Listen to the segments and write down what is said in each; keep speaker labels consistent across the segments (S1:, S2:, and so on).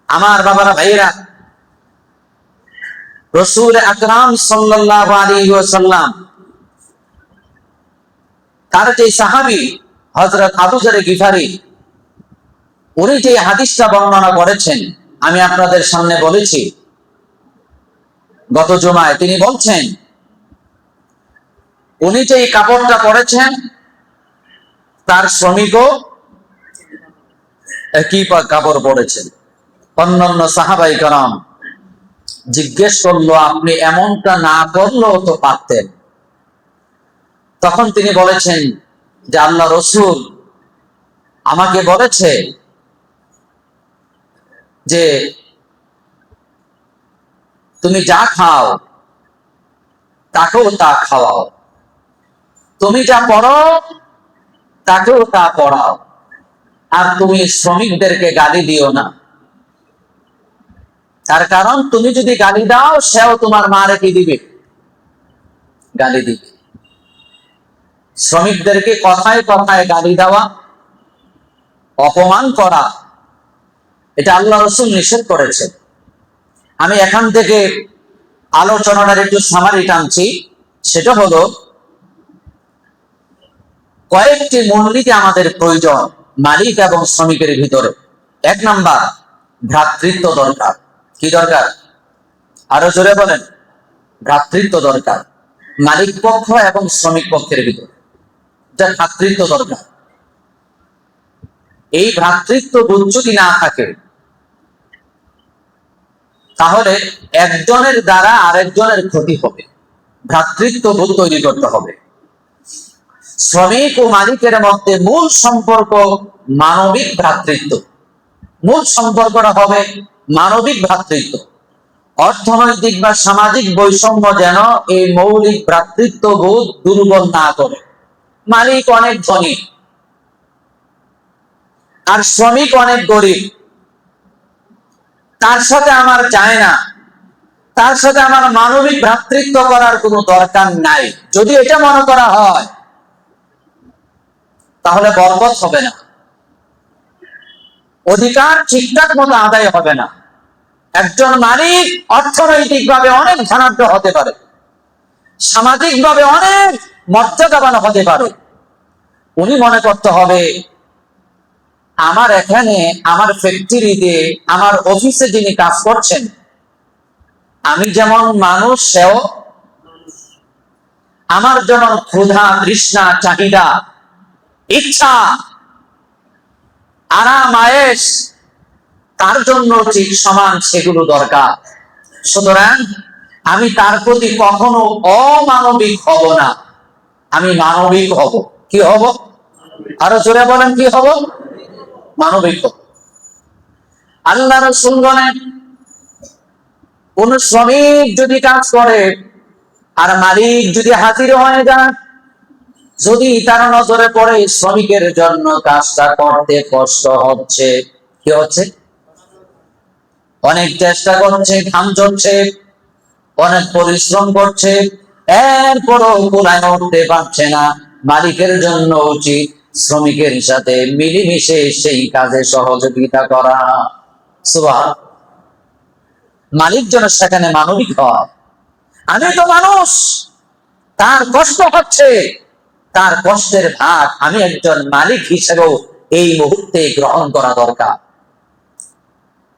S1: আমার বাবারা, ভাইয়েরা, রাসূল আকরাম সাল্লাল্লাহু আলাইহি ওয়াসাল্লাম তার যে সাহাবী হযরত আবু যর গিফারি, উনি যে হাদিসটা বর্ণনা করেছেন, আমি আপনাদের সামনে বলেছি গত জুমায়। তিনি বলছেন, উনি যে কাপড়টা পরেছেন তার শ্রমিকও একই কাপড় পরেছেন। অন্যান্য সাহাবাই কেরাম জিজ্ঞেস করলো, আপনি এমনটা না করলেও তো পারতেন। তখন তিনি বলেছেন যে আল্লাহ রসুল আমাকে বলেছে যে তুমি যা খাও তাকেও তা খাওয়াও, তুমি যা পড়ো তাকেও তা পড়াও, আর তুমি শ্রমিকদেরকে গালি দিও না। তার কারণ তুমি যদি গালি দাও, সেও তোমার মারে কি দিবে? গালি দিবে। শ্রমিকদেরকে কথায় কথায় গালি দেওয়া, অপমান করা, এটা আল্লাহ রসুল নিষেধ করেছেন। আমি এখান থেকে আলোচনার একটু সামারি টানছি। সেটা হলো, কয়েকটি মূলনীতি আমাদের প্রয়োজন মালিক এবং শ্রমিকের ভিতরে। এক নাম্বার, ভ্রাতৃত্ব দরকার। কি দরকার? আরো জোরে বলেন। ভ্রাতৃত্ব দরকার মালিক পক্ষ এবং শ্রমিক পক্ষের ভিতরে, যা ভ্রাতৃত্ব দরকার। এই ভ্রাতৃত্ব বোধ যদি না থাকে, তাহলে একজনের দ্বারা আরেকজনের ক্ষতি হবে। ভ্রাতৃত্ব বোধ তৈরি করতে হবে। শ্রমিক ও মালিকের মধ্যে মূল সম্পর্ক মানবিক ভ্রাতৃত্ব। মূল সম্পর্কটা হবে মানবিক ভ্রাতৃত্ব। অর্থনৈতিক বা সামাজিক বৈষম্য যেন এই মৌলিক ভ্রাতৃত্ব বোধ দুর্বল না করে। মালিক অনেক ধনী আর শ্রমিক অনেক গরিব, তার সাথে আমার যায় না, তার সাথে আমার মানবিক ভ্রাতৃত্ব করার কোনো দরকার নাই, যদি এটা মনে করা হয়, তাহলে বরকত হবে না, অধিকার ঠিকঠাক মতো আদায় হবে না। একজন মালিক অর্থনৈতিক ভাবে অনেক ধনাঢ্য হতে পারে, সামাজিক ভাবে অনেক মর্যাদাবান হতে পারে। উনি মনে করতে হবে, আমার এখানে, আমার ফ্যাক্টরিতে, আমার অফিসে যিনি কাজ করছেন, আমি যেমন মানুষ, সেও আমার যেমন ক্ষুধা, তৃষ্ণা, চাহিদা, ইচ্ছা, আরাম, আয়েশ, তার জন্য ঠিক সমান সেগুলো দরকার। সুতরাং আমি তার প্রতি কখনো অমানবিক হব না, আমি মানবিক হব। কি হব? আরো জোরে বলেন, কি হব? মানবিক হব। আল্লাহ রাসূল বলেন, কোন শ্রমিক যদি কাজ করে আর মালিক যদি হাজির হয়ে যায়, যদি তার নজরে পড়ে শ্রমিকের জন্য কাজটা করতে কষ্ট হচ্ছে, কি হচ্ছে? অনেক চেষ্টা করছে, ঘাম ঝরছে, অনেক পরিশ্রম করছে, এরপরও কোলায় উঠতে পারছে না, মালিকের জন্য উচিত শ্রমিকের সাথে মিলেমিশে সেই কাজে সহযোগিতা করা। সুবহান। মালিক যেন সেখানে মানবিক হয়। আমি তো মানুষ, তার কষ্ট হচ্ছে, তার কষ্টের ভাগ আমি একজন মালিক হিসেবেও এই মুহূর্তে গ্রহণ করা দরকার।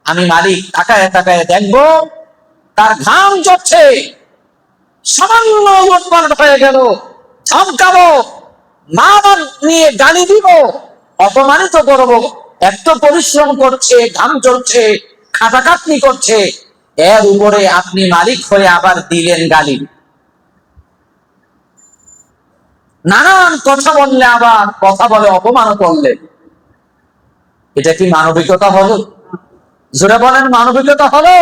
S1: আমি মালিক তাকায় তাকায় দেখবো, তার ঘাম ঝরছে, সামান্য উৎপাদন হয়ে গেল, ধমকাবো, মা নিয়ে গালি দিব, অপমানিত করবো। এত পরিশ্রম করছে, ঘাম ঝরছে, খাটাখাটনি করছে, এর উপরে আপনি মালিক হয়ে আবার দিলেন গালি। নানান কথা বললে, আবার কথা বলে অপমান করলে, এটা কি মানবিকতা হলো? জোরে বলেন, মানবিকতা হলো?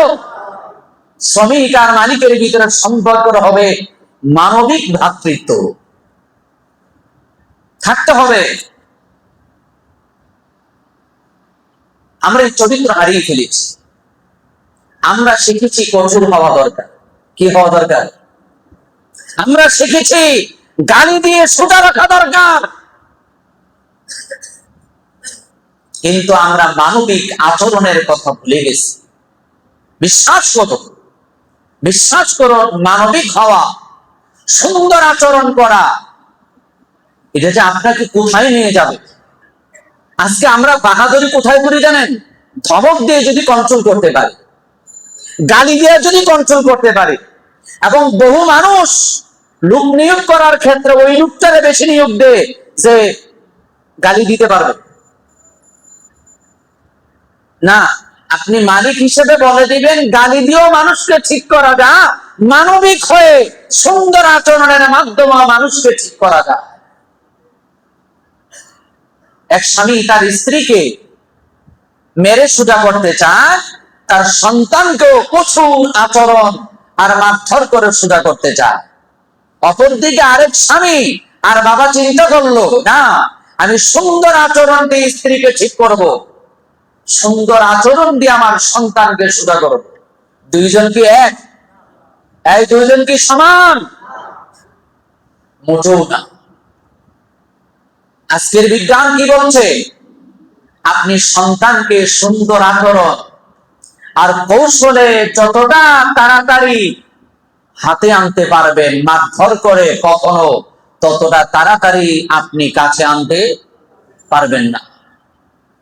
S1: শ্রমিক আর মালিকের ভিতরে সম্পর্ক হবে মানবিক ভ্রাতৃত্ব থাকতে হবে। আমরা এই চরিত্র হারিয়ে ফেলেছি। আমরা শিখেছি কঠোর হওয়া দরকার। কি হওয়া দরকার? আমরা শিখেছি গালি দিয়ে সোজা রাখা দরকার। কিন্তু আমরা মানবিক আচরণের কথা ভুলে গেছি। বিশ্বাস করো, বিশ্বাস করো, মানবিক হওয়া, সুন্দর আচরণ করা, এটা যে আপনাকে কোথায় নিয়ে যাবে। আজকে আমরা বাহাদুরি কোথায় করি জানেন? ধমক দিয়ে যদি কন্ট্রোল করতে পারি, গালি দিয়ে যদি কন্ট্রোল করতে পারি, এবং বহু মানুষ লোক নিয়োগ করার ক্ষেত্রে ওই লোকটারে বেশি নিয়োগ দেয় যে গালি দিতে পারবে না। আপনি মালিক হিসেবে বলে দিবেন গালি দিয়েও মানুষকে ঠিক করা যায়, মানবিক হয়ে সুন্দর আচরণের মাধ্যমে মানুষকে ঠিক করা যায়। এক স্বামী তার স্ত্রীকে মেরে সোজা করতে চায়, তার সন্তানকেও কঠোর আচরণ আর মারধর করে সোজা করতে চায়। অপরদিকে আরেক স্বামী আর বাবা চিন্তা করলো, না, আমি সুন্দর আচরণ দিয়ে স্ত্রীকে ঠিক করব, সুন্দর আচরণ দিয়ে আমার সন্তানকে সোজা করব। দুইজন কি এক? এই দুইজন কি সমান? মোটেও না। আজকের বিজ্ঞান কি বলছে? আপনি সন্তানকে সুন্দর আচরণ আর কৌশলে যতটা তাড়াতাড়ি হাতে আনতে পারবেন, মারধর করে কখনো ততটা তাড়াতাড়ি আপনি কাছে আনতে পারবেন না।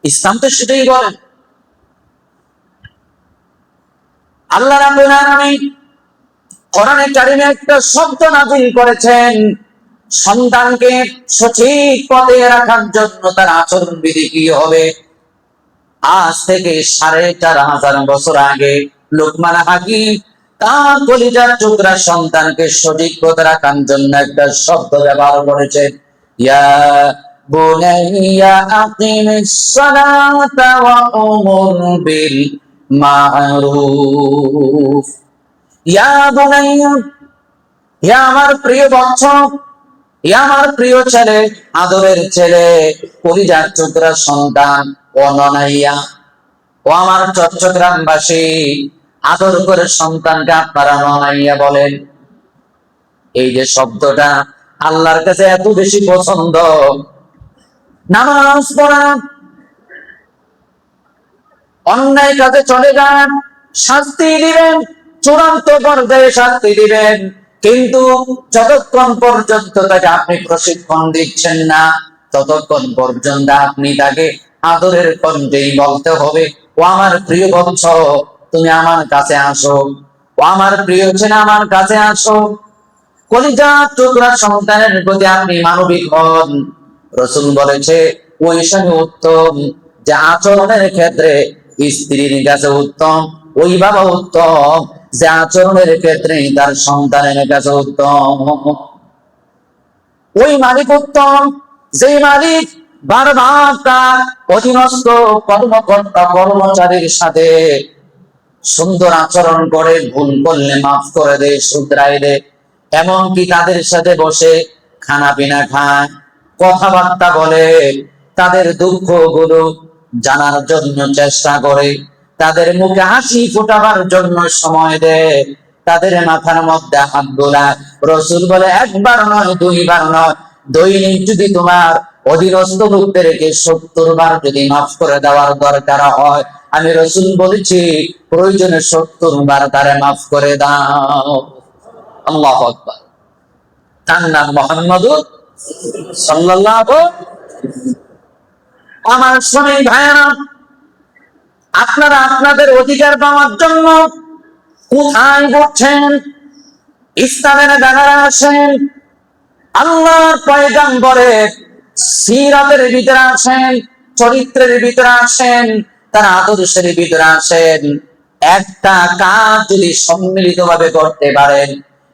S1: ইসলাম তো সেটাই বলে। আল্লাহ রাব্বুল আলামিন কোরআনে কারিমে একটা শব্দ নাযিল করেছেন, সন্তানকে সঠিক পথে রাখার জন্য তার আচরণ বিধি কি হবে। আজ থেকে ৪৫০০ বছর আগে লোকমান হাকিম তার কলিজার টুকরা সন্তানকে সঠিক পথে রাখার জন্য একটা শব্দ ব্যবহার করেছেন, ইয়া বুনাইয়া আকিমিস সালাতা ওয়া উমুর বিল মারুফ। ইয়া বুনাইয়া, ইয়া আমার প্রিয় বৎস, ইয়া আমার প্রিয় ছেলে, আদরের ছেলে, কলিজার টুকরা সন্তান, ও ননাইয়া, ও আমার চট্টগ্রামবাসী, আদর করে সন্তানকে আপনারা ননাইয়া বলেন। এই যে শব্দটা আল্লাহর কাছে এত বেশি পছন্দ। নামাজ পড়া, অন্যায় কাজে চলে যান, শাস্তি দিবেন, চূড়ান্ত পর্যায়ে শাস্তি দিবেন, কিন্তু যতক্ষণ পর্যন্ত তাকে আপনি প্রশিক্ষণ দিচ্ছেন না, ততক্ষণ পর্যন্ত আপনি তাকে আদরের কণ্ঠেই বলতে হবে, ও আমার প্রিয় বৎস, তুমি আমার কাছে আসো, ও আমার প্রিয় ছেলে, আমার কাছে আসো। কলিজার টুকরা সন্তানের প্রতি আপনি মানবিক হন। রাসূল বলেছে, ওই স্বামী উত্তম যে আচরণের ক্ষেত্রে স্ত্রীর কাছে উত্তম, ওই বাবা উত্তম যে আচরণের ক্ষেত্রে তার সন্তানের কাছে উত্তম, ওই মালিক উত্তম যে মালিক বারবার তার অধীনস্থ কর্মকর্তা কর্মচারীর সাথে সুন্দর আচরণ করে, ভুল করলে মাফ করে দেয়, শুধরাই দেয়, এমনকি তাদের সাথে বসে খানা পিনা খায়, কথাবার্তা বলে, তাদের দুঃখ গুলো জানার জন্য চেষ্টা করে, তাদের মুখে হাসি ফোটাবার জন্য সময় দেয়, তাদের মাথার মধ্যে হাত বোলায়। রাসূল বলে, একবার নয়, দুইবার নয়, দৈনিক যদি তোমার অধীনস্থ লোকদেরকে ৭০ বার যদি মাফ করে দেওয়ার দরকার হয়, আমি রাসূল বলেছি প্রয়োজনে ৭০ বার তারে মাফ করে দাও। আল্লাহু আকবার। তার নাম মুহাম্মদুর সাল্লাল্লাহু। আমার স্বামী ভাইয়েরা, আপনারা আপনাদের অধিকার পাওয়ার জন্য কোথায় ঘুরছেন? ইসলামের ডানারা আসেন, আল্লাহর পয়গম্বরের সিরাতের ভিতরে আসেন, চরিত্রের ভিতরে আসেন, তার আদর্শের ভিতরে আসেন। একটা কাজ যদি সম্মিলিত ভাবে করতে পারেন,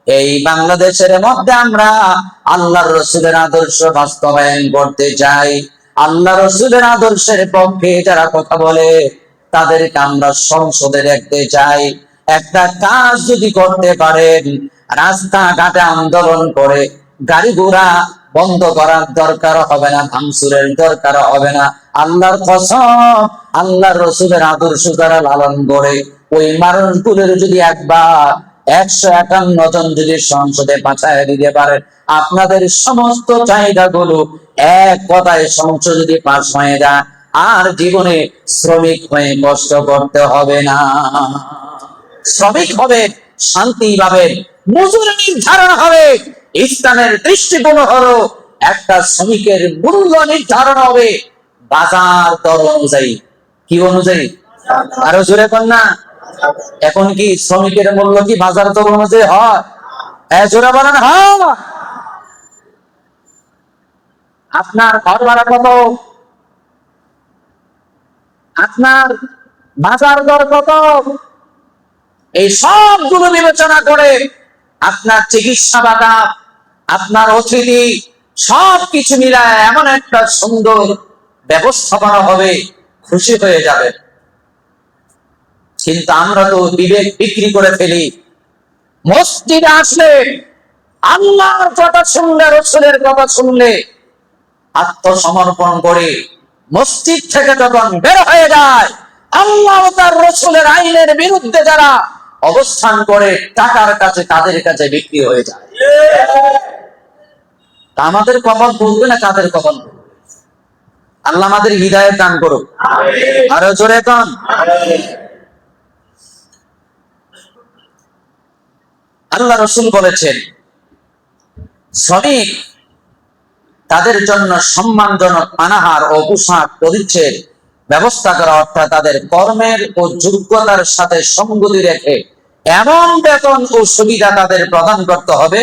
S1: এই বাংলাদেশের মধ্যে আমরা আল্লাহর রাসূলের আদর্শ বাস্তবায়ন করতে চাই। আল্লাহ রাসূলের আদর্শের পক্ষে যারা কথা বলে তাদেরকে আমরা সংসদে দেখতে চাই। একটা কাজ যদি করতে পারেন, রাস্তাঘাটে আন্দোলন করে গাড়ি ঘোড়া বন্ধ করার দরকার হবে না, ভাঙচুরের দরকার হবে না। আল্লাহর কসম, আল্লাহর রাসূলের আদর্শ যারা লালন করে, ওই মানুষগুলোর যদি একবার ১৫১ জন যদি সংসদে পাঠায় দিতে পারে, আপনাদের সমস্ত চাহিদা গুলো এক কথায় সংসদ যদি পাস হয়ে যায়, আর জীবনে শ্রমিক হয়ে কষ্ট করতে হবে না। শ্রমিক হবে, শান্তি পাবে, মজুরি নির্ধারণ হবে। ইসলামের দৃষ্টিকোণ হলো একটা শ্রমিকের মূল্য নির্ধারণ হবে বাজার দর অনুযায়ী। কি অনুযায়ী? আরো জোরে বল না। এখন কি শ্রমিকের মূল্য কি বাজার দর অনুযায়ী হয়? জোরে বলেন হ্যাঁ। আপনার ঘর ভাড়া কত, আপনার বাজার দর কত, এই সবগুলো বিবেচনা করে আপনার চিকিৎসা ভাতা, আপনার অতিথি, সবকিছু মিলায় এমন একটা সুন্দর ব্যবস্থাপনা হবে, খুশি হয়ে যাবে। কিন্তু আমরা তো বিবেক বিক্রি করে ফেলি। মসজিদে আসলে, আল্লাহর কথা শুনলে, রাসূলের কথা শুনলে আত্মসমর্পণ করে মসজিদ থেকে যখন বের হয়ে যায়, আল্লাহ ও তার রাসূলের আইনের বিরুদ্ধে যারা অবস্থান করে টাকার কাছে, তাদের কাছে বিক্রি হয়ে যায়। আমাদের কপাল বলবে না, কাদের কপাল বলবে? আল্লাহ আমাদের হৃদায়ত দান করুক। আরো জোরে কান। আল্লাহ রাসূল বলেছেন, শ্রমিক তাদের জন্য সম্মানজনক পানাহার ও পোশাক পরিচ্ছদ ব্যবস্থা করা, অর্থাৎ তাদের কর্মের ও যোগ্যতার সাথে সঙ্গতি রেখে এমন বেতন ও সুবিধা তাদের প্রদান করতে হবে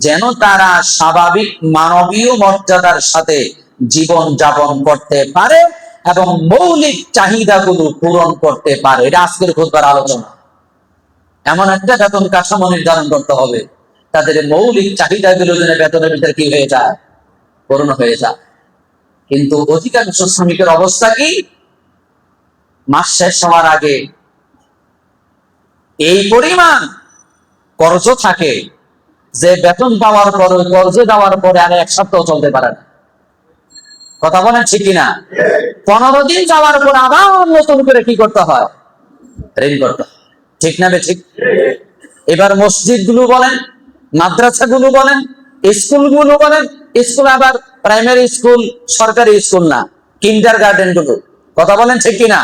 S1: যেন তারা স্বাভাবিক মানবীয় মর্যাদার সাথে জীবন যাপন করতে পারে এবং মৌলিক চাহিদাগুলো পূরণ করতে পারে। এটা আজকের খুতবার আলোচনা। এমন একটা বেতন কাঠামো নির্ধারণ করতে হবে তাদের মৌলিক চাহিদাগুলো যেন বেতনের ভিতরে কি হয়ে যায়, পূরণ হয়ে যায়। কিন্তু অধিকাংশ শ্রমিকের অবস্থা কি? মাস শেষ হওয়ার আগে এই পরিমাণ কর্জ থাকে যে বেতন পাওয়ার পরে, কর্জ দেওয়ার পরে আর এক সপ্তাহ চলতে পারে না। কথা বলেন ঠিক কিনা? 15 দিন যাওয়ার পর আবার নতুন করে কি করতে হয়? ঋণ করতে হয়। ঠিক না বে ঠিক? এবার মসজিদ গুলো বলেন, মাদ্রাসা গুলো বলেন, স্কুল গুলো বলেন, স্কুল আবার প্রাইমারি স্কুল, সরকারি স্কুল না, কিন্ডার গার্ডেন গুলো। কথা বলেন ঠিক কিনা?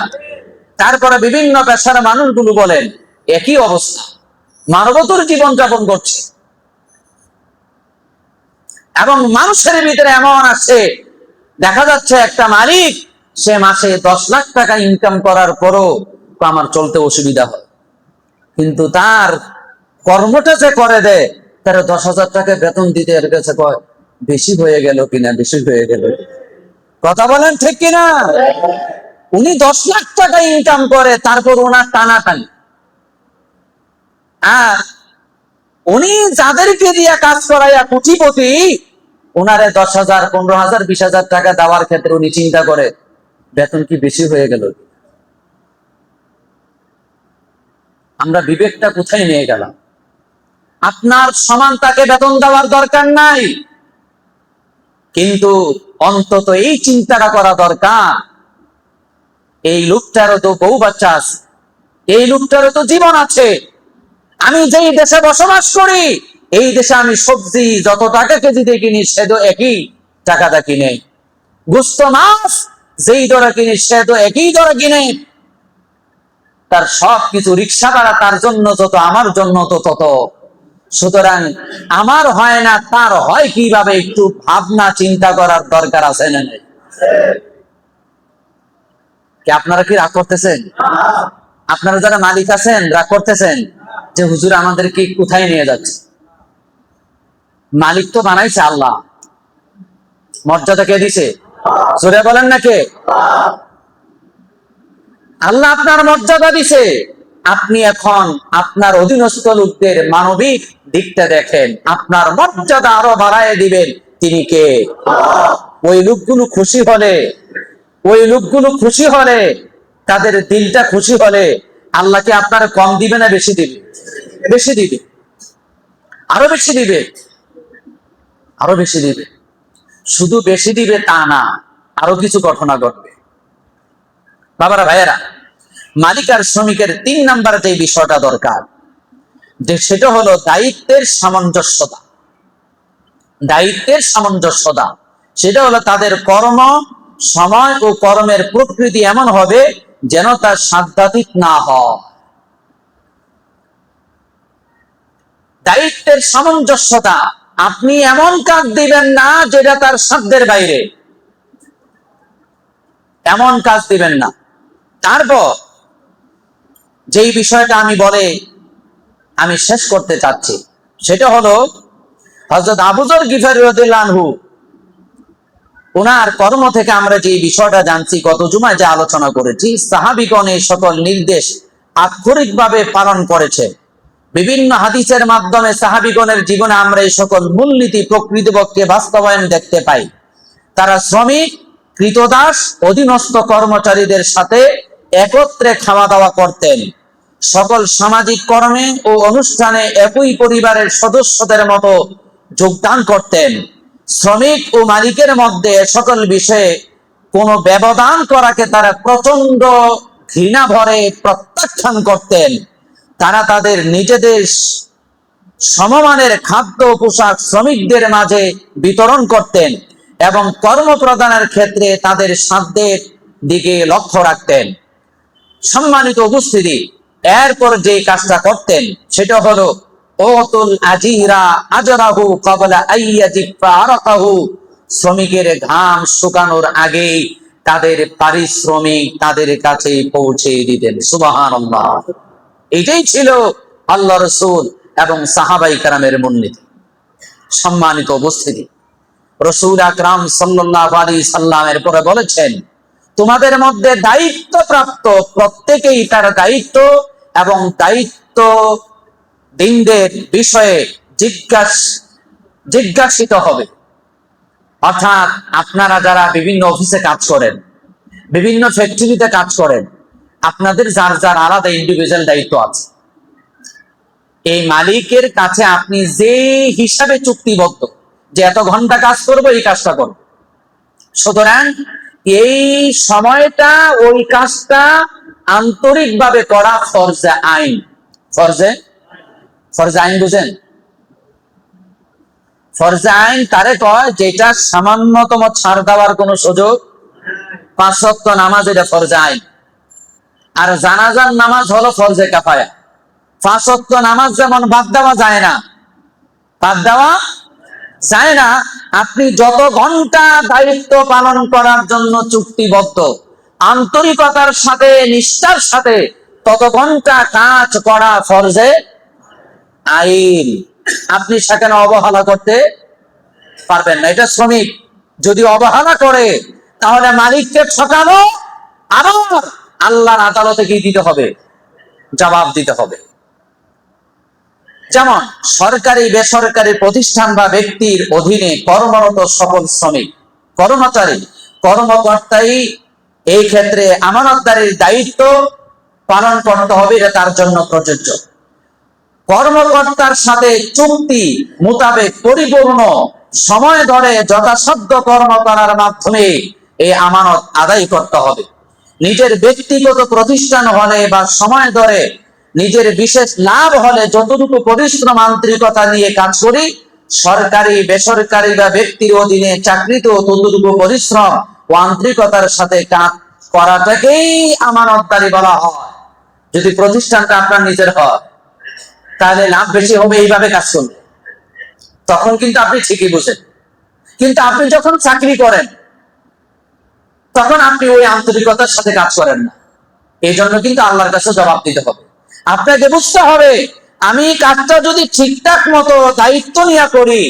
S1: তারপরে বিভিন্ন পেশার মানুষগুলো বলেন, একই অবস্থা, মানবতর জীবন যাপন করছে। এবং মানুষের ভিতরে এমন আছে, দেখা যাচ্ছে একটা মালিক সে মাসে 10 লাখ টাকা ইনকাম করার পরও আমার চলতে অসুবিধা হয়, কিন্তু তার কর্মটা যে করে দেয়, তার 10,000 টাকা বেতন দিতে এর কাছে কয় বেশি হয়ে গেল কিনা, বেশি হয়ে গেল। কথা বলেন ঠিক কিনা? উনি 10 লাখ টাকা ইনকাম করে, তারপর ওনার টানাটানি। আর উনি যাদেরকে দিয়ে কাজ করাইয়া কোটিপতি, ওনারে 10,000, 15,000, 20,000 টাকা দেওয়ার ক্ষেত্রে উনি চিন্তা করে বেতন কি বেশি হয়ে গেল। আমরা বিবেকটা কোথায় নিয়ে গেলাম? আপনার সমান তাকে বেতন দেওয়ার দরকার নাই, কিন্তু অন্তত এই চিন্তাটা করা দরকার, এই লোকটারও তো বউ বাচ্চা আছে, এই লোকটারও তো জীবন আছে। আমি যেই দেশে বসবাস করি, এই দেশে আমি সবজি যত টাকা কেজিতে কিনি সে তো একই টাকাটা কিনে, গোস্ত মাছ যেই দরে কিনি সে তো একই দরে কিনে। তার সবকিছু রিক্সা ভাড়া তার জন্য যত, আমার জন্য তো তত। সুতরাং আমার হয় না, তার হয় কিভাবে, একটু ভাবনা চিন্তা করার দরকার আছে না নেই? কি আপনারা কি রাগ করতেছেন? আপনারা যারা মালিক আছেন রাগ করতেছেন যে হুজুর আমাদের কি কোথায় নিয়ে যাচ্ছে? মালিক তো বানাইছে আল্লাহ, মর্যাদা কে দিছে? জোরে বলেন না কে? আল্লাহ আপনার মর্যাদা দিছে। আপনি এখন আপনার অধীনস্থ লোকদের মানবিক দিকটা দেখেন, আপনার মর্যাদা আরো বাড়ায় দিবেন তিনি কে? ওই লোকগুলো খুশি হলে, ওই লোকগুলো খুশি হলে, তাদের দিলটা খুশি হলে আল্লাহকে আপনার কম দিবে না বেশি দিবে? বেশি দিবে, আরো বেশি দিবে, আরো বেশি দিবে। শুধু বেশি দিবে তা না, আরো কিছু ঘটনা ঘটবে। বাবারা ভাইয়েরা, মালিক আর শ্রমিকের 3 নাম্বার যে বিষয়টা দরকার, যে সেটা হলো দায়িত্বের সামঞ্জস্যতা। দায়িত্বের সামঞ্জস্যতা, সেটা হলো তাদের কর্ম সময় ও কর্মের প্রকৃতি এমন হবে যেন তার সাংঘাতিক না হয়। দায়িত্বের সামঞ্জস্যতা, আপনি এমন কাজ দিবেন না যেটা তার সাধ্যের বাইরে, এমন কাজ দিবেন না। তারপর যেই বিষয়টা আমি শেষ করতে চাচ্ছি সেটা হলো হযরত আবু যর গিফারী রাদিয়াল্লাহু আনহু, ওনার কর্ম থেকে আমরা যে বিষয়টা জানছি, গত জুমায় যে আলোচনা করেছি, সাহাবীগণ এই সকল নির্দেশ আক্ষরিকভাবে পালন করেছে। বিভিন্ন হাদিসের মাধ্যমে সাহাবীগণের জীবনে আমরা এই সকল মূলনীতি প্রকৃতপক্ষে বাস্তবায়ন দেখতে পাই। তারা শ্রমিক, কৃতদাস, অধীনস্থ কর্মচারীদের সাথে একত্রে খাওয়া দাওয়া করতেন। সকল সামাজিক কর্মে ও অনুষ্ঠানে একই পরিবারের সদস্যদের মতো যোগদান করতেন। শ্রমিক ও মালিকের মধ্যে সকল বিষয়ে কোনো ব্যবধান করাকে তারা প্রচন্ড ঘৃণা ভরে প্রত্যাখ্যান করতেন। তারা তাদের নিজেদের সমমানের খাদ্য পোশাক শ্রমিকদের মাঝে বিতরণ করতেন এবং কর্ম প্রদানের ক্ষেত্রে তাদের সাধ্যের দিকে লক্ষ্য রাখতেন। সম্মানিত উপস্থিতি, এরপর যে কাজটা করতেন সেটা হলো ওতুল আজিরা আজরাহু ক্বাবলা আইয়াজিফা আরাকাহু, শ্রমিকের ঘাম শুকানোর আগেই তাদের পারিশ্রমিক তাদের কাছে পৌঁছে দিতেন। সুবহানাল্লাহ। এটাই ছিল আল্লাহ রাসূল এবং সাহাবায়ে কেরামের মূলনীতি। সম্মানিত উপস্থিতি, রাসূল আকরাম সাল্লাল্লাহু আলাইহি সাল্লামের পরে বলেছেন, তোমাদের মধ্যে দায়িত্বপ্রাপ্ত প্রত্যেকেই তার দায়িত্ব এবং দায়িত্ব দিনদের বিষয়ে জিজ্ঞাসিত হবে। অর্থাৎ আপনারা যারা বিভিন্ন অফিসে কাজ করেন, বিভিন্ন ফ্যাক্টরিতে কাজ করেন, আপনাদের যার যার আলাদা ইন্ডিভিজুয়াল দায়িত্ব আছে। এই মালিকের কাছে আপনি যে হিসাবে চুক্তিবদ্ধ যে এত ঘন্টা কাজ করবো, এই কাজটা করবো, সুতরাং এই সময়টা ওই কাজটা আন্তরিকভাবে করা ফরজে আইন। ফরজে আইন বুঝেন? ফরজে আইন তারে কয় যেটা সামান্যতম ছাড় দেওয়ার কোনো সুযোগ। 5 ওয়াক্ত নামাজ, এটা ফরজে আইন। আর জানাজার নামাজ হলো ফরজে কিফায়া। 5 ওয়াক্ত নামাজ যেমন বাদ দেওয়া যায় না, আপনি যত ঘন্টা দায়িত্ব পালন করার জন্য চুক্তিবদ্ধ, আন্তরিকতার সাথে নিষ্ঠার সাথে তত ঘন্টা কাজ করা ফরজে আইন। আপনি সেখানে অবহেলা করতে পারবেন না। এটা শ্রমিক যদি অবহেলা করে তাহলে মালিককে ঠকানো, আবার আল্লাহর আদালতে কি দিতে হবে? জবাব দিতে হবে। যেমন সরকারি বেসরকারি প্রতিষ্ঠান বা ব্যক্তির অধীনে কর্মরত সকল শ্রমিক, কর্মচারী, কর্মকর্তাই এই ক্ষেত্রে আমানতদারির দায়িত্ব পালন করতে হবে, এটা তার জন্য প্রযোজ্য। কর্মকর্তার সাথে চুক্তি মোতাবেক পরিপূর্ণ সময় ধরে যথাসাধ্য কর্ম করার মাধ্যমে এই আমানত আদায় করতে হবে। নিজের ব্যক্তিগত প্রতিষ্ঠান হলে বা সময় ধরে নিজের বিশেষ লাভ হলে যতটুকু পরিশ্রম আন্তরিকতা নিয়ে কাজ করি, সরকারি বেসরকারি বা ব্যক্তির অধীনে চাকরিতেও ততটুকু পরিশ্রম ও আন্তরিকতার সাথে কাজ করাটাকেই আমানতদারি বলা হয়। যদি প্রতিষ্ঠানটা আপনার নিজের হয় তাহলে লাভ বেশি হবে এইভাবে কাজ করলে, তখন কিন্তু আপনি ঠিকই বুঝেন। কিন্তু আপনি যখন চাকরি করেন তখন আপনি ওই আন্তরিকতার সাথে কাজ করেন না। এই জন্য কিন্তু আল্লাহর কাছে জবাব দিতে হবে। আপনাকে বুঝতে হবে আমি কাজটা যদি ঠিকঠাক মতো দায়িত্ব নিয়ে করি,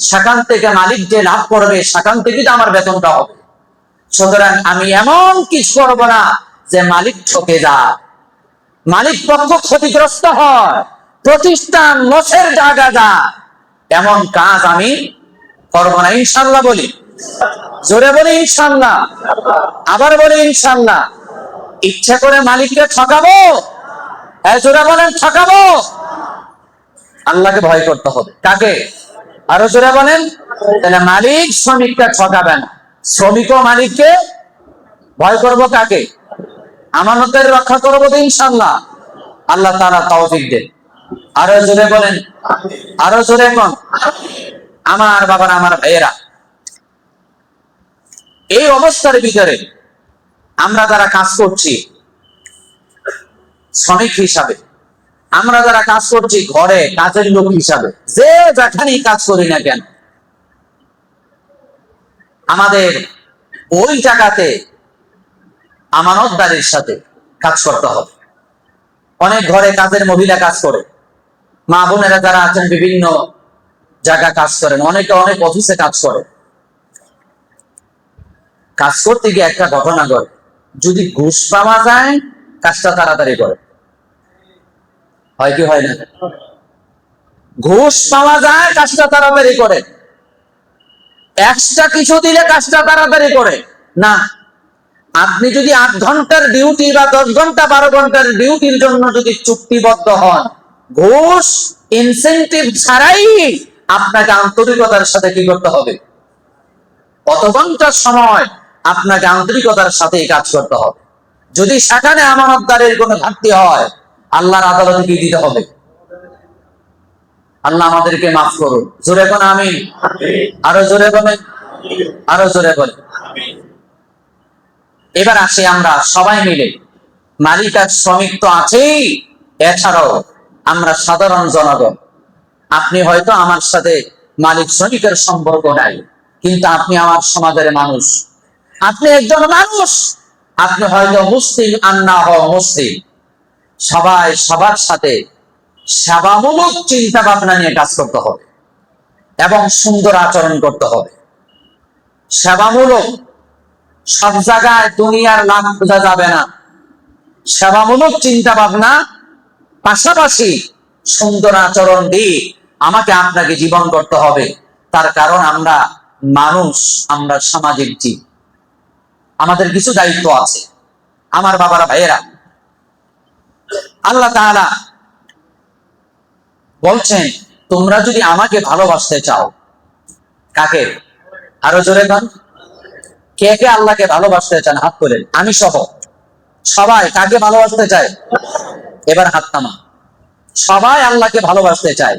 S1: সেখান থেকে মালিক যে লাভ করবে সেখান থেকে তো আমার বেতনটা হবে। সুতরাং আমি এমন কিছু করবো না যে মালিক ঠকে যায়, মালিক পক্ষ ক্ষতিগ্রস্ত হয়, প্রতিষ্ঠান লসের জায়গা যায়, এমন কাজ আমি করবো না। ইনশাল্লাহ বলি, জোরে বলি ইনশাল্লাহ, আবার বলি ইনশাল্লাহ। ইচ্ছা করে মালিককে ঠকাবো? জোরে বলেন ঠকাবো? আল্লাহকে ভয় করতে হবে। কাকে? আরো জোরে বলেন। তাহলে মালিক শ্রমিককে ঠকাবে না, শ্রমিকও মালিককে ভয় করবো। কাকে? আমানতের রক্ষা করবো তো ইনশাল্লাহ। আল্লাহ তাআলা তৌফিক দেন। আরো জোরে বলেন, আরো জোরে কোন। আমার বাবারা, আমার ভাইয়েরা, এই অবস্থার ভিতরে আমরা যারা কাজ করছি শ্রমিক হিসাবে, আমরা যারা কাজ করছি ঘরে কাজের লোক হিসাবে, যে যেখানেই কাজ করি না কেন, আমাদের ওই জায়গাতে আমানতদারির সাথে কাজ করতে হবে। অনেক ঘরে কাজের মহিলা কাজ করে, মা বোনেরা যারা আছেন বিভিন্ন জায়গা কাজ করেন, অনেকে অনেক অফিসে কাজ করে। কাজ করতে গিয়ে একটা ঘটনা ঘটে, যদি ঘুষ পাওয়া যায় কাজটা তাড়াতাড়ি করে, হয় কি হয় না? ঘুষ পাওয়া যায় কাজটা তাড়াতাড়ি করে, এক্সট্রা কিছু দিলে কাজটা তাড়াতাড়ি করে না। আপনি যদি 8 ঘন্টার ডিউটি বা 10 ঘন্টা 12 ঘন্টার ডিউটির জন্য যদি চুক্তিবদ্ধ হন, ঘুষ ইনসেনটিভ ছাড়াই আপনাকে আন্তরিকতার সাথে কি করতে হবে, কত ঘন্টার সময় আপনাকে আন্তরিকতার সাথে কাজ করতে হবে। যদি সেখানে আমানতদারের কোনো ঘাটতি হয়, আল্লাহর আদালতে কি দিতে হবে? আল্লাহ আমাদেরকে মাফ করুন। জোরে কোন আমিন, আরো জোরে বলেন, আরো জোরে বলেন। এবার আসি আমরা সবাই মিলে, মালিক আর শ্রমিক তো আছেই, এছাড়াও আমরা সাধারণ জনগণ। আপনি হয়তো আমার সাথে মালিক শ্রমিকের সম্পর্ক নাই, কিন্তু আপনি আমার সমাজের মানুষ, আপনি একজন মানুষ, আপনি হয়তো মুসলিম আর না হও মুসলিম। সবাই সবার সাথে সেবামূলক চিন্তা ভাবনা নিয়ে কাজ করতে হবে এবং সুন্দর আচরণ করতে হবে। সেবামূলক, সব জায়গায় দুনিয়ার লাভ বোঝা যাবে না। সেবামূলক চিন্তা ভাবনা পাশাপাশি সুন্দর আচরণ দিয়ে আমাকে আপনাকে জীবন করতে হবে। তার কারণ আমরা মানুষ, আমরা সামাজিক জীব, আমাদের কিছু দায়িত্ব আছে। আমার বাবারা, ভাইয়েরা, আল্লাহ তাআলা বলছেন, তোমরা যদি আমাকে ভালোবাসতে চাও, কাকে? আরো জোরে গান। কে কে আল্লাহকে ভালোবাসতে চান হাত তোলেন, আমি সহ। সবাই কাকে ভালোবাসতে চায়? এবার হাত নামা। সবাই আল্লাহকে ভালোবাসতে চায়।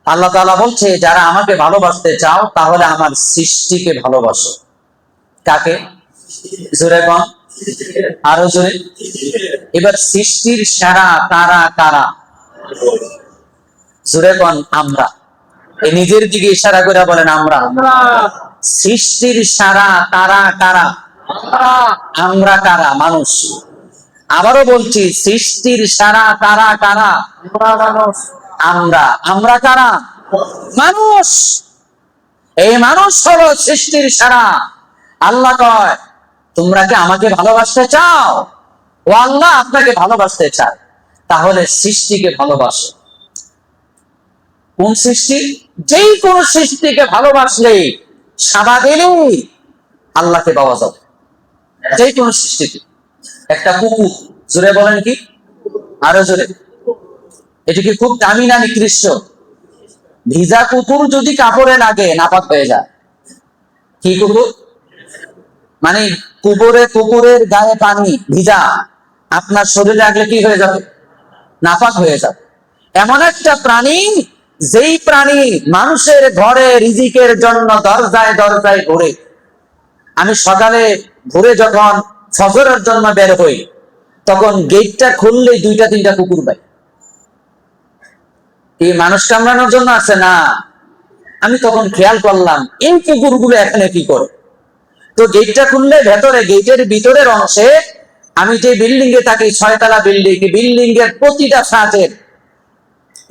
S1: আল্লাহ তাআলা বলছে, যারা আমাকে ভালোবাসতে চাও তাহলে আমার সৃষ্টিকে ভালোবাসো। কাকে? জোরে গান, আরো জোরে। এবার সৃষ্টির সেরা তারা কারা? জোরে গান, আমরা। এই নিজের দিকে ইশারা করে বলেন, আমরা। সৃষ্টির সারা তারা কারা? আমরা কারা? মানুষ। আবারও বলছি, সৃষ্টির সারা তারা কারা? আমরা। আমরা কারা? মানুষ। এই মানুষ হলো সৃষ্টির সারা। আল্লাহ কয়, তোমরা কি আমাকে ভালোবাসতে চাও? ও আল্লাহ আপনাকে ভালোবাসতে চায়, তাহলে সৃষ্টিকে ভালোবাসো। কোন সৃষ্টি? যেই কোন সৃষ্টিকে ভালোবাসলে, সাবা দিলেই আল্লাহকে পাওয়া যাবে। যেই কোন সৃষ্টিকে। একটা কুকুর, জোরে বলেন কি, আরো জোরে। এটি কি খুব দামি না নিকৃষ্ট? ভিজা কুকুর যদি কাপড়ে লাগে নাপাক হয়ে যায়। কি কুকুর? মানে কুকুরের গায়ে পানি ভিজা, আপনার শরীরে লাগলে কি হয়ে যাবে? নাপাক হয়ে যাবে। এমন একটা প্রাণী, যেই প্রাণী মানুষের ঘরে রিজিকের জন্য দরজায় দরজায় ঘুরে। আমি সকালে ঘুরে যখন ফজরের জন্য বের হই, তখন গেটটা খুললেই 2-3টা কুকুর পাই। এই মানুষ কামড়ানোর জন্য আছে না। আমি তখন খেয়াল করলাম, এই কুকুরগুলো এখানে কি করে। তো গেটটা খুললে ভেতরে, গেটের ভিতরের অংশে, আমি যে বিল্ডিং এ থাকি, 6 তলা বিল্ডিং, বিল্ডিং এর প্রতিটা ফ্ল্যাটের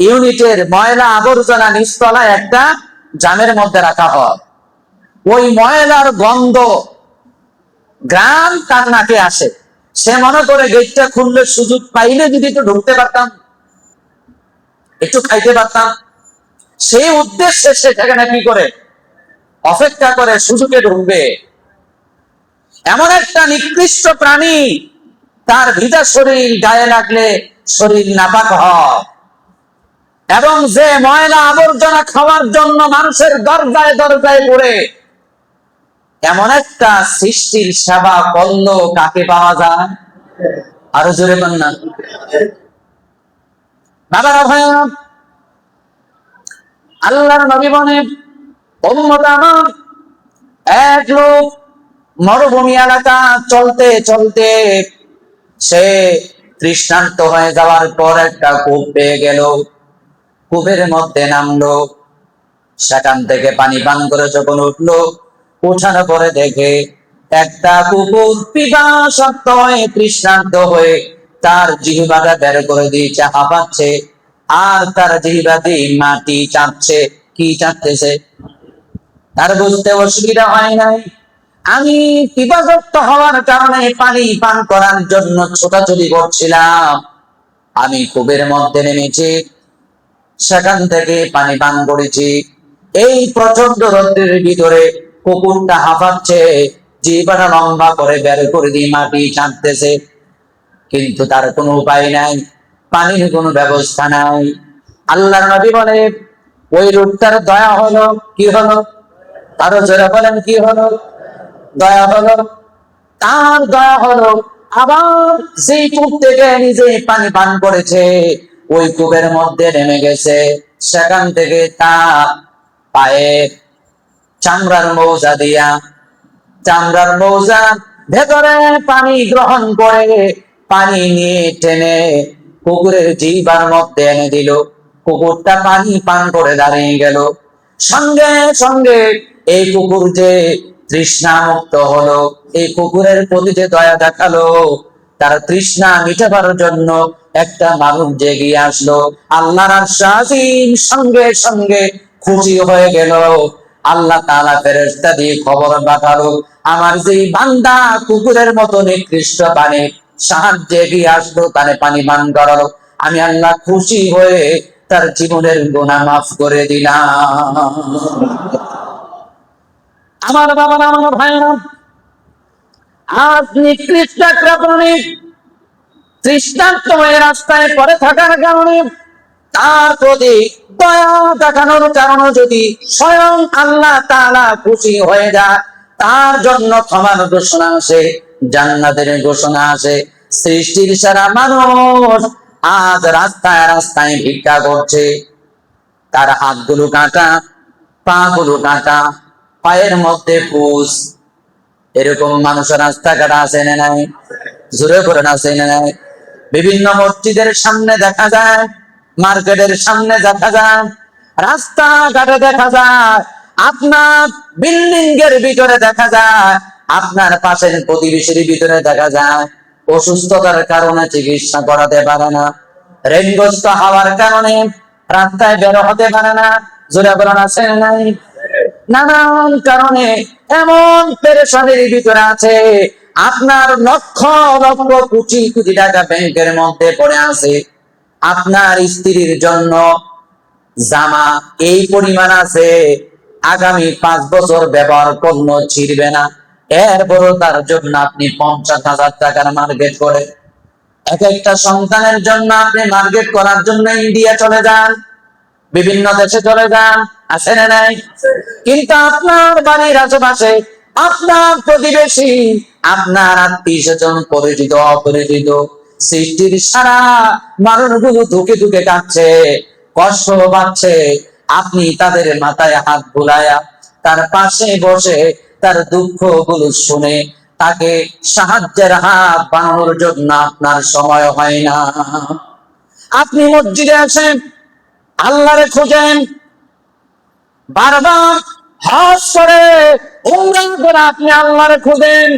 S1: ইউনিটের ময়লা আবর্জনা নিচতলায় একটা জামের মধ্যে রাখা হয়। ওই ময়লার গন্ধ গ্রাম তার নাকে আসে। সে মনে করে গেটটা খুললে সুযোগ পাইলে যদি একটু ঢুকতে পারতাম, একটু খাইতে পারতাম, সেই উদ্দেশ্যে সে সেখানে কি করে, অপেক্ষা করে সুযোগে ঢুকবে। এমন একটা নিকৃষ্ট প্রাণী, তার ভিজা শরীর গায়ে লাগলে শরীর নাপাক হয়। এবং যে ময়লা আবর্জনা খাওয়ার জন্য মানুষের দরজায় দরজায় পড়ে, এমন একটা সৃষ্টির সেবা করলো কাকে পাওয়া যায়? আরো জোরে বলেন না। বাবারা, ভাইরা, আল্লাহর নবী বলেন, উম্মত আমার, এক লোক মরুভূমি এলাকা চলতে চলতে সে তৃষ্ণার্ত হয়ে যাওয়ার পর একটা কূপ পেয়ে গেল। কূপের মধ্যে নামলো, সেখান থেকে পানি পান করে যখন উঠলো, উঠার পরে দেখে একটা কুকুর পিপাসার্ত হয়ে তৃষ্ণার্ত হয়ে তার জিহ্বাটা বের করে দিয়েছে, হাঁপাচ্ছে, আর তার জিহ্বা দিয়ে মাটি চাটছে। কি চাটতেছে? তার বুঝতে অসুবিধা হয় নাই। আমি পিপাসার্ত হওয়ার কারণে পানি পান করার জন্য ছোটাছুটি করছিলাম, আমি কূপের মধ্যে নেমেছি, সেখান থেকে পানি পান করেছি। এই প্রচন্ড রোদের ভিতরে কুকুরটা হাঁপাচ্ছে, জিহ্বাটা লম্বা করে বের করে দিয়ে মাটি চাটতেছে, কিন্তু তার কোনো উপায় নাই, পানির কোনো ব্যবস্থা নাই। আল্লাহর নবী বলে, ওই লোকটার দয়া হলো। কি হলো? আরো জোরে বলেন, কি হলো? দয়া হলো। তার দয়া হলো, আবার সেই কূপ থেকে নিজে পানি পান করেছে, ওই কূপের মধ্যে নেমে গেছে, সেখান থেকে তার পায়ে চামড়ার মৌজা দিয়া, চামড়ার মৌজা ভেতরে পানি গ্রহণ করে পানি নিয়ে টেনে কুকুরের জিহ্বার মধ্যে এনে দিল। কুকুরটা পানি পান করে দাঁড়িয়ে গেল। সঙ্গে সঙ্গে এই কুকুর যে তৃষ্ণা মুক্ত হলো, এই কুকুরের প্রতি যে দয়া দেখালো, তার তৃষ্ণা মিটাবার জন্য একটা মানুষ জেগে আসলো। আল্লাহর আরশ আজিম সঙ্গে সঙ্গে খুশি হয়ে গেল। আল্লাহ তাআলা ফেরেশতা দিয়ে খবর পাঠালো, আমার যে বান্দা কুকুরের মতো নিকৃষ্ট পানি সাহায্যে এগিয়ে আসলো, তারে পানি পান করালো, আমি আল্লাহ খুশি হয়ে তার জীবনের গুনাহ মাফ করে দিলাম। আমার বাবা, আমার ভাইরা, আজ নিকৃষ্ট একটা প্রাণী তৃষ্ণার্ত হয়ে রাস্তায় পড়ে থাকার কারণে তার প্রতি দয়া দেখানোর কারণে যদি স্বয়ং আল্লাহ তাআলা খুশি হয়ে যায়, তার জন্য ক্ষমার ঘোষণা আসে, জান্নাতের ঘোষণা আসে। সৃষ্টির সারা মানুষ আজ রাস্তায় রাস্তায় ভিক্ষা করছে, তার হাতগুলো কাটা, পা গুলো কাটা, পায়ের মধ্যে পুষ। এরকম মানুষের রাস্তাঘাট আছে না নাই? জোরে করে আছে না নাই? বিভিন্ন মসজিদের সামনে দেখা যায়, মার্কেটের সামনে দেখা যায়, রাস্তাঘাটে দেখা যায়, আপনার বিল্ডিং এর ভিতরে দেখা যায়, আপনার পাশের প্রতিবেশীর ভিতরে দেখা যায়। অসুস্থতার কারণে চিকিৎসা করাতে পারে না, ঋণগ্রস্ত হওয়ার কারণে রাস্তায় বের হতে পারে না। জোরে বলেন আছে না নাই? নানান কারণে এমন পেরেশানির ভিতরে আছে, আপনার লক্ষ লক্ষ কোটি কোটি টাকা ব্যাংকের মধ্যে পড়ে আছে, আপনার স্ত্রীর জন্য জামা এই পরিমাণ আছে, আগামী 5 বছর ব্যবহার করলে ছিড়বে না, এরপরও তার জন্য আপনি 50,000 টাকার মার্কেট করে, এক একটা সন্তানের জন্য আপনি মার্কেট করার জন্য ইন্ডিয়া চলে যান, বিভিন্ন দেশে চলে যান, আছে না নাই? কিন্তু আপনার বাড়ির আশেপাশে আপনার প্রতিবেশী, আপনার আত্মীয় স্বজন, পরিচিত অপরিচিত, সৃষ্টির সারা মানুষগুলো ধুকে ধুকে কাঁদছে, কষ্ট পাচ্ছে, আপনি তাদের মাথায় হাত বুলায়া তার পাশে বসে তার দুঃখ গুলো শুনে তাকে সাহায্যের হাত বানানোর জন্য আপনার সময় হয় না। আপনি মসজিদে আসেন, আল্লাহরে খোঁজেন, বারবার হজ করে উমরা করে আপনি আল্লাহরে খোঁজেন,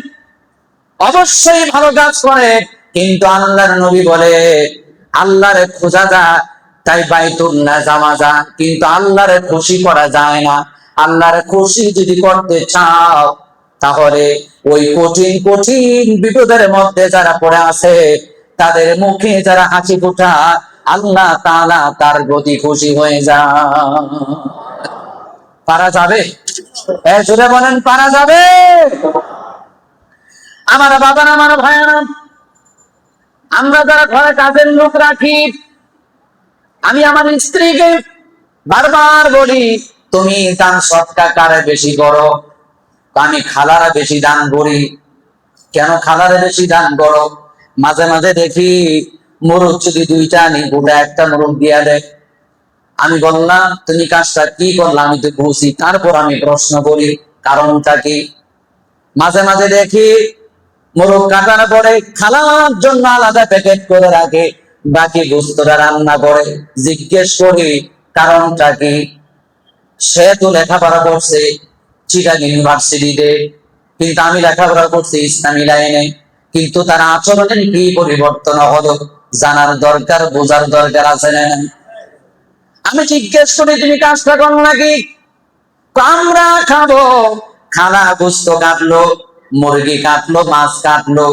S1: অবশ্যই ভালো কাজ করে, কিন্তু আল্লাহর নবী বলে আল্লাহরে খোঁজা যায় তাই বাইতুল্লাহ যাওয়া যায়, কিন্তু আল্লাহরে খুশি করা যায় না। আল্লাহরে খুশি যদি করতে চাও, তাহলে ওই কঠিন কঠিন বিপদের মধ্যে যারা পড়ে আছে, তাদের মুখে যারা হাসি ফোটা, আল্লাহ তাআলা তার প্রতি খুশি হয়ে যায়। পারা যাবে? জোরে বলেন, পারা যাবে? আমার বাবারা, আমার ভাইয়েরা, আমরা যারা ঘরে কাজের লোক রাখি, আমি আমার স্ত্রীকে বারবার বলি, তুমি দান সৎকা কারে বেশি করো? আমি খালারা বেশি দান করি। কেন খালারে বেশি দান করো? মাঝে মাঝে দেখি মোরগ যদি 2টা আনি, গোটা একটা মোরগ দিয়া দেয়। আমি বললাম, তুমি কাজটা কি করলাম আমি তো বুঝি, তারপর আমি প্রশ্ন করি, কারণটা কি? মাঝে মাঝে দেখি মোরগ কাটার পরে খালার জন্য আলাদা প্যাকেট করে রাখে, বাকি গোস্তটা রান্না করে। জিজ্ঞেস করি কারণটা কি? সে তো লেখাপড়া করছে চিটাগং ইউনিভার্সিটিতে, কিন্তু আমি লেখাপড়া করছি ইসলামী লাইনে, কিন্তু তার আচরণের কি পরিবর্তন হলো জানার দরকার, বোঝার দরকার আছে না? আমি জিজ্ঞেস করি তুমি কাজটা করো নাকি? আমরা খাবো। খানা গোস্ত কাটলো, মুরগি কাটলো, মাছ কাটলো,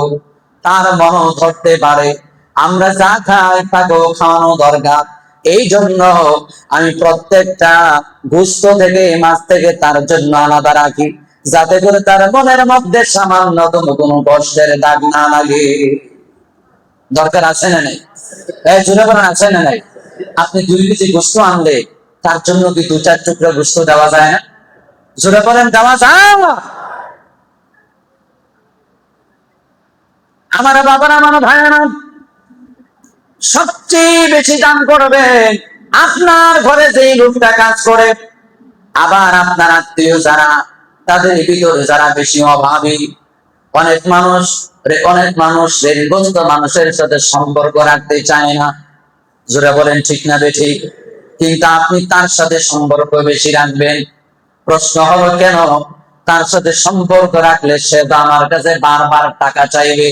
S1: তার মন ধরতে পারে আমরা যা খাই তাকেও খাওয়ানো দরকার। এই জন্য আমি প্রত্যেকটা গোস্ত থেকে, মাছ থেকে তার জন্য আলাদা রাখি, যাতে করে তার মনের মধ্যে সামান্যতম কোনো কষ্টের দাগ না লাগে। দরকার আছে না নাই? জোরে বলেন আছে না নাই? আপনি 2 কেজি গোস্ত আনলে তার জন্য কি 2-4 টুকরা গোস্ত দেওয়া যায় না? জোরে বলেন দেওয়া যায়? আমার বাবারা, আমার ভাইয়েরা, সবচেয়ে বেশি দান করবেন আপনার ঘরে যেই লোকটা কাজ করে, আবার আপনার আত্মীয় যারা, তাদের ভিতরে যারা বেশি অভাবী। অনেক মানুষ ঋণগ্রস্ত মানুষের সাথে সম্পর্ক রাখতে চায় না। জোরে বলেন ঠিক না বেঠিক? কিন্তু আপনি তার সাথে সম্পর্ক বেশি রাখবেন। প্রশ্ন হলো কেন? তার সাথে সম্পর্ক রাখলে সে তো আমার কাছে বারবার টাকা চাইবে,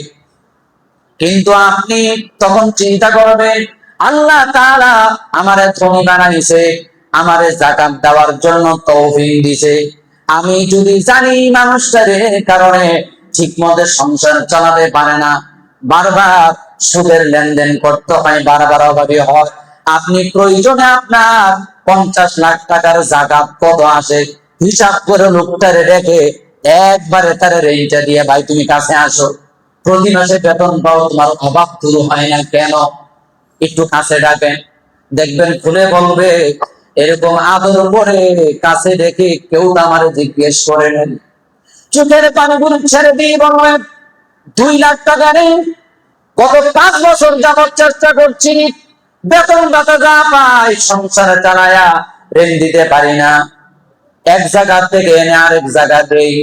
S1: কিন্তু আপনি তখন চিন্তা করবেন আল্লাহ তাআলা আমারে ধনী বানাইছে, আমারে যাকাত দেওয়ার জন্য তৌফিক দিয়েছে। আমি যদি জানি মানুষটার কারণে ঠিক মতো সংসার চালাতে পারে না, বারবার সুদের লেনদেন করতে হয়, বারবার অভাবী হয়, আপনি প্রয়োজনে আপনার 50 লাখ টাকার যাকাত কত আসে হিসাব করে লোকটারে রেখে একবারে তার রেঞ্জটা দিয়ে, ভাই তুমি কাছে আসো, প্রতি মাসে বেতন পাও, তোমার অভাব দূর হয় না কেন? একটু কাছে ডাকেন, দেখবেন খুলে বলবে এরকম আদর করে কাছে দেখে কেউ আমার জিজ্ঞেস করে নেন। চোখের পানিগুলো ছেড়ে দিয়ে বলবেন 2 লাখ টাকা নেই, গত 5 বছর যাবত চেষ্টা করছি, বেতন ভাতা যা পাই সংসারে চালায়া ঋণ দিতে পারি না, এক জায়গা থেকে এনে আরেক জায়গা দেই,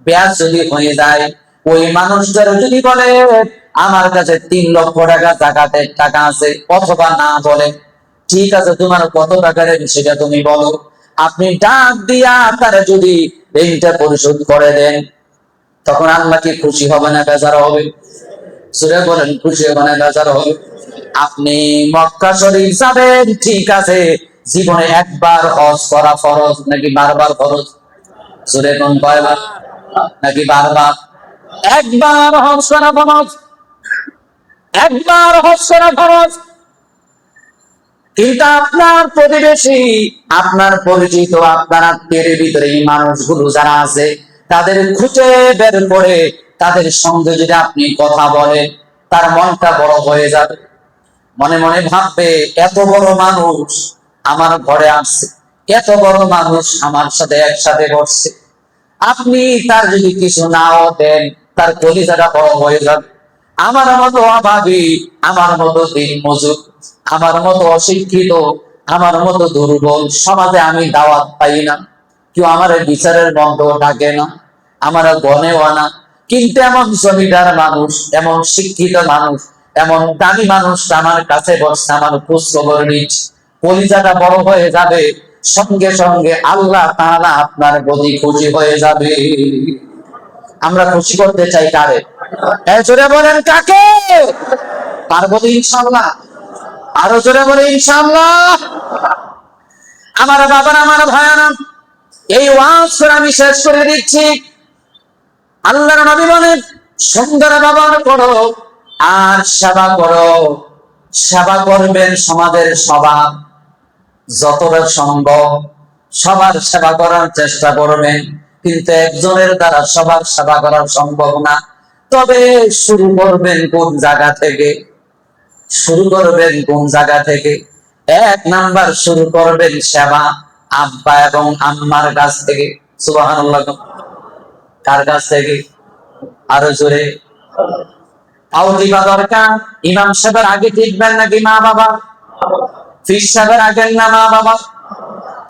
S1: ব্যাস যদি হয়ে যায়, ওই মানুষটার যদি বলে আমার কাছে 3 লক্ষ টাকা যাকাতের টাকা আছে, অথবা না বলে ঠিক আছে তোমার কত টাকা ঋণ সেটা তুমি বলো, আপনি ডাক দিয়া তারা যদি ঋণটা পরিশোধ করে দেন, তখন আল্লাহ কি খুশি হবে না বেজার হবে? সূরা বলেন খুশি হবে না বেজার হবে? আপনি মক্কা শরীফ যাবেন ঠিক আছে, জীবনে একবার হজ করা ফরজ নাকি বারবার ফরজ? সূরা কোন কয়বার নাকি বারবার? একবার হজ করা ফরজ, একবার হজ করা ফরজ। কিন্তু আপনার প্রতিবেশী, আপনার পরিচিত, আপনার আত্মীয়ের ভিতরে এই মানুষগুলো যারা আছে, তাদের খুঁজে বের করে তাদের সঙ্গে যদি আপনি কথা বলেন, তার মনটা বড় হয়ে যাবে, মনে মনে ভাববে এত বড় মানুষ আমার ঘরে আসছে, এত বড় মানুষ আমার সাথে একসাথে বসছে। আপনি তার যদি কিছু নাও দেন, তার কলিজাটা বড় হয়ে যাবে। আমার মতো অভাবী, আমার মতো দিনমজুর, আমার মতো অশিক্ষিত, আমার মতো দুর্বল সমাজে আমি দাওয়াত পাই না, কেউ আমার বিচারের বন্ধ ডাকে না, আমার গনেও না, কিন্তু এমন জমিদার মানুষ, এমন শিক্ষিত মানুষ, এমন দামি মানুষ আমার কাছে বসছে, আমার খোঁজ খবর নিচ্ছে, কলিজাটা বড় হয়ে যাবে। সঙ্গে সঙ্গে আল্লাহ তাআলা আপনার প্রতি খুশি হয়ে যাবে। আমরা খুশি করতে চাই কারে? জোরে বলেন কাকে? পারবো তো ইনশাআল্লাহ? আরো জোরে বলে ইনশাআল্লাহ। আমার বাবার, আমার ভাইয়ারা, এই ওয়াজ আমি শেষ করে দিচ্ছি। আল্লাহর নবী বলেন সুন্দর ব্যবহার করো আর সেবা করো। সেবা করবেন সমাজের সবার, যতটা সম্ভব সবার সেবা করার চেষ্টা করবেন, কিন্তু একজনের দ্বারা সবার সেবা করা সম্ভব না। তবে শুরু করবেন কোন জায়গা থেকে? শুরু করবেন কোন জায়গা থেকে? 1 নাম্বার শুরু করবেন সেবা আব্বা এবং আম্মার কাছ থেকে। সুবহানাল্লাহ। কার কাছ থেকে? আরো জোরে। তাও দিবা দরকার। ইমাম সাহেবের আগে টিকবেন নাকি মা বাবা? পীর সাহেবের আগে না মা বাবা?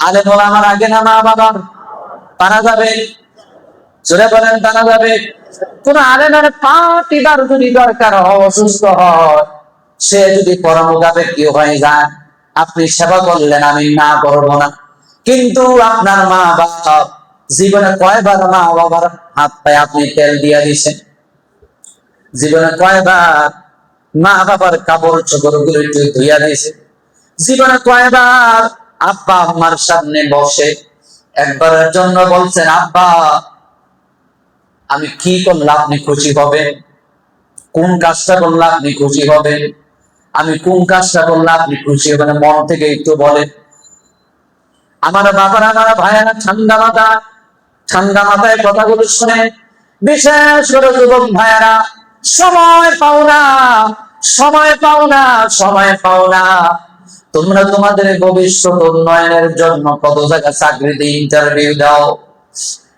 S1: আলেম ওলামার আগে না মা বাবা? পারা যাবে? জোরে বলেন টানা যাবে? কোন আলেমের পাটিবার যদি দরকার হয়, অসুস্থ হয়, সে যদি পরমোগাবে কেউ হয়ে যায়, আপনি সেবা করলেন, আমি না করব না। কিন্তু আপনার মা বাবা, জীবনে কয়বার মা বাবার হাত পায়ে আপনি তেল দিয়ে দিয়েছেন? জীবনে কয়বার মা বাবার কাপড় চোপড় গুলো একটু ধুইয়া দিয়েছে? জীবনে কয়বার আব্বা আম্মার সামনে বসে একবারের জন্য বলছেন, আব্বা আমি কি করলে আপনি খুশি হবেন? কোন কাজটা করলে আপনি খুশি হবেন? আমি কোন কাজটা করলে আপনি খুশি হবেন? মন থেকে একটু বলেন। আমার বাবারা, আমার ভাইয়েরা ঠান্ডা মাথায় কথাগুলো শুনে, বিশেষ করে যুবক ভাইয়েরা, সময় পাও না, সময় পাও না, সময় পাও না। তোমরা তোমাদের ভবিষ্যৎ উন্নয়নের জন্য কত জায়গায় চাকরিতে ইন্টারভিউ দাও,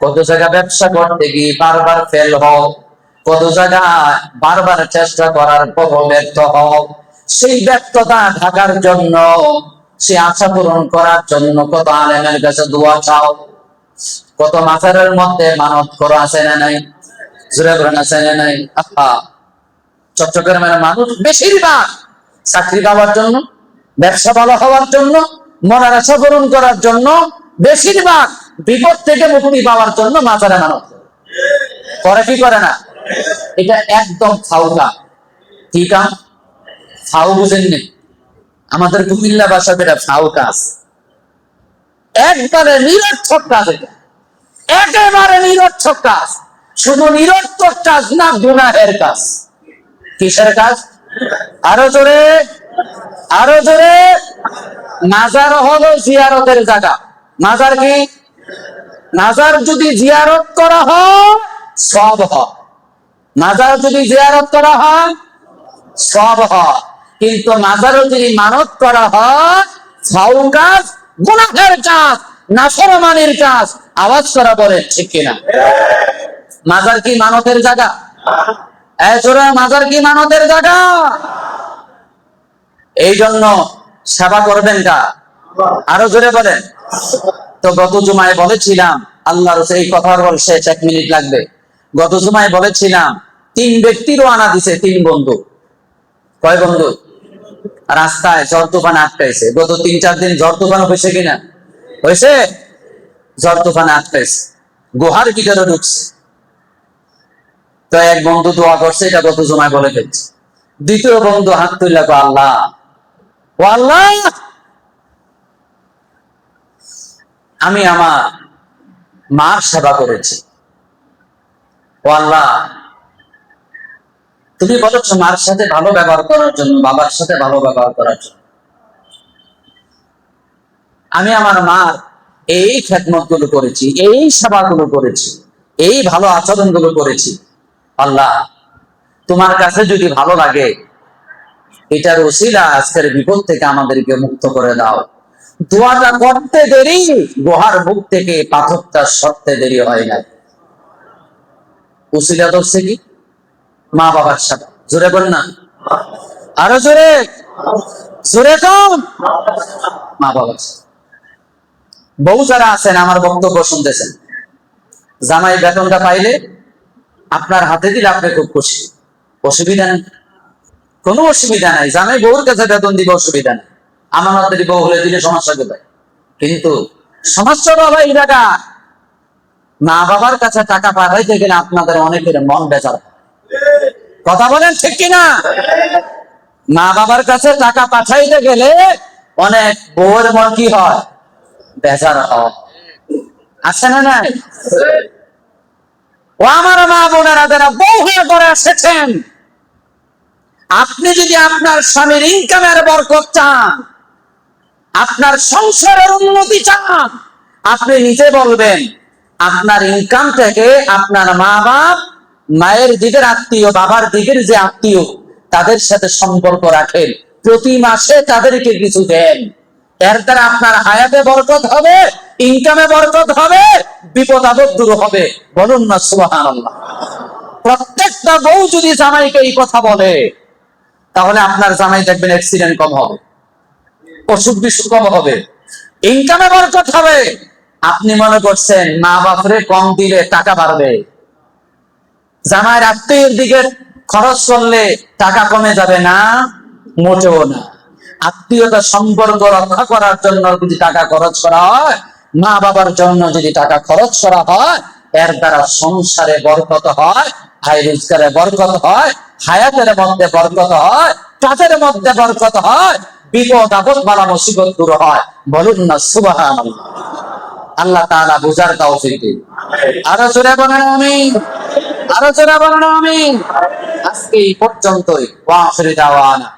S1: কত জায়গায় ব্যবসা করতে গিয়ে বারবার ফেল হও, কত জায়গায় বারবার চেষ্টা করার পর ব্যর্থ হও। সেই ব্যর্থতা ঢাকার জন্য, সে আশা পূরণ করার জন্য কত আলেমের কাছে দোয়া চাও, কত মাজারের মধ্যে মানত করা আছে না নাই? জোরে বলেন আছে না নাই? চট্টগ্রামের মানুষ বেশিরভাগ চাকরি পাওয়ার জন্য, ব্যবসা ভালো হওয়ার জন্য, মনের আশা পূরণ করার জন্য, বেশিরভাগ বিপদ থেকে মুক্তি পাওয়ার জন্য মাজারে মানত করে। কি করে না? এটা একদম ফাউকা। কি কাম? ফাউ বুঝেননি? আমাদের কুমিল্লা ভাষা যেটা ফাউ কাজ, একবারে নিরর্থক কাজ। এটা একেবারে নিরর্থক কাজ। শুধু নিরর্থক কাজ না, গুনাহের কাজ। কিসের কাজ? আরো জোরে, আরো জোরে। মাজার হলো জিয়ারতের জায়গা। মাজার কি? মাজার যদি জিয়ারত করা হয় সব হয়। মাজার যদি জিয়ারত করা হয় সব হয়। কিন্তু মাজারও যদি মানত করা হয়, ফাউ কাজ, গুনাহের কাজ, নাফরমানির কাজ। আওয়াজ করা বলে ঠিক কিনা? মাজার কি মানতের জায়গা? মাজার কি মানতের জায়গা? এই জন্য সেবা করবেন কা? আরো জোরে বলেন। তো গত জুমায় বলেছিলাম, আল্লাহর এই কথার বল শেষ 1 মিনিট লাগবে। গত জুমায় বলেছিলাম 3 ব্যক্তির আনা দিছে, 3 বন্ধু। কয় বন্ধু? রাস্তায় ঝড় তুফান আটকাইছে। গত 3-4 দিন ঝড় তুফান হয়েছে কিনা? হয়েছে। ঝড় তুফান আটকাইছে, গুহার ভিতরে ঢুকছে। তো এক বন্ধু দোয়া করছে, এটা গত জুমায় বলে ফেলছে। দ্বিতীয় বন্ধু হাত তুললে, আল্লাহ, ও আল্লাহ, আমি আমার মার সেবা করেছি, ও আল্লাহ তুমি বলেছো মার সাথে ভালো ব্যবহার করার জন্য, বাবার সাথে ভালো ব্যবহার করার জন্য। আমি আমার মার এই খেদমত গুলো করেছি, এই সেবা গুলো করেছি, এই ভালো আচরণ গুলো করেছি। আল্লাহ তোমার কাছে যদি ভালো লাগে, এটার ওসিলা আজকের বিপদ থেকে আমাদেরকে মুক্ত করে দাও। দোয়াটা করতে দেরি, গুহার মুখ থেকে পাথরটা সরতে দেরি হয় না। ওসিলা ধরছে কি? মা বাবার সাথে। জোরে বল না, আরো জোরে, জোরে কম। মা বাবার সাথে। বউ যারা আছেন আমার বক্তব্য শুনতেছেন, জামাই বেতনটা পাইলে আপনার হাতে দিলে আপনি খুব খুশি, অসুবিধা নেই, কোনো অসুবিধা নাই। জামাই বউর কাছে বেতন দিবে, অসুবিধা নেই। আমার হাতে বউ হলে দিলে সমস্যা কোথায়? কিন্তু সমস্যা বাবা এই জায়গা, মা বাবার কাছে টাকা পাঠাইতে গেলে আপনাদের অনেকের মন বেচার। কথা বলেন ঠিক কিনা? মা বাবার কাছে টাকা পাঠাইতে গেলে অনেক বউয়ের মন কি হয়? বেচার হয়। আছে না নাই? ও আমার মা বোনেরা যারা বউ হয়ে করে এসেছেন, আপনি যদি আপনার স্বামীর ইনকামের বরকত চান, আপনার সংসারের উন্নতি চান, আপনি নিজে বলবেন আপনার ইনকাম থেকে আপনার মা বাপ, মায়ের দিকের আত্মীয়, বাবার দিকের যে আত্মীয়, তাদের সাথে সম্পর্ক রাখেন, প্রতি মাসে তাদেরকে কিছু দেন। এর দ্বারা আপনার হায়াতে বরকত হবে, ইনকামে বরকত হবে, বিপদ আপদ দূর হবে। বলুন না সুবহানাল্লাহ। প্রত্যেকটা বউ যদি জামাইকে এই কথা বলে, তাহলে আপনার জামাই দেখবেন অ্যাক্সিডেন্ট কম হবে, অসুখ বিসুখ কম হবে, ইনকামে বরকত হবে, আপনি মনে করছেন মা বাপরে কম দিলে টাকা বাড়বে, জামাইয়ের আত্মীয়ের দিকে খরচ করলে টাকা কমে যাবে না, মোটেও না। আত্মীয়তা সম্পর্ক রক্ষা করার জন্য যদি টাকা খরচ করা হয়, মা বাবার জন্য যদি টাকা খরচ করা হয়, এর দ্বারা সংসারে বরকত হয়, আয় রোজগারে বরকত হয়, হায়াতের মধ্যে বরকত হয়, কাজের মধ্যে বরকত হয়, বিপদ আপদ বালা মুসিবত দূর হয়। বলুন না সুবহানাল্লাহ। আল্লাহ তাআলা বুঝার তৌফিক দিন। আরো জোরে বলেন আমিন, আরো জোরে বলেন আমিন। আজকে এই পর্যন্তই। ওয়া আখিরু দাওয়ানা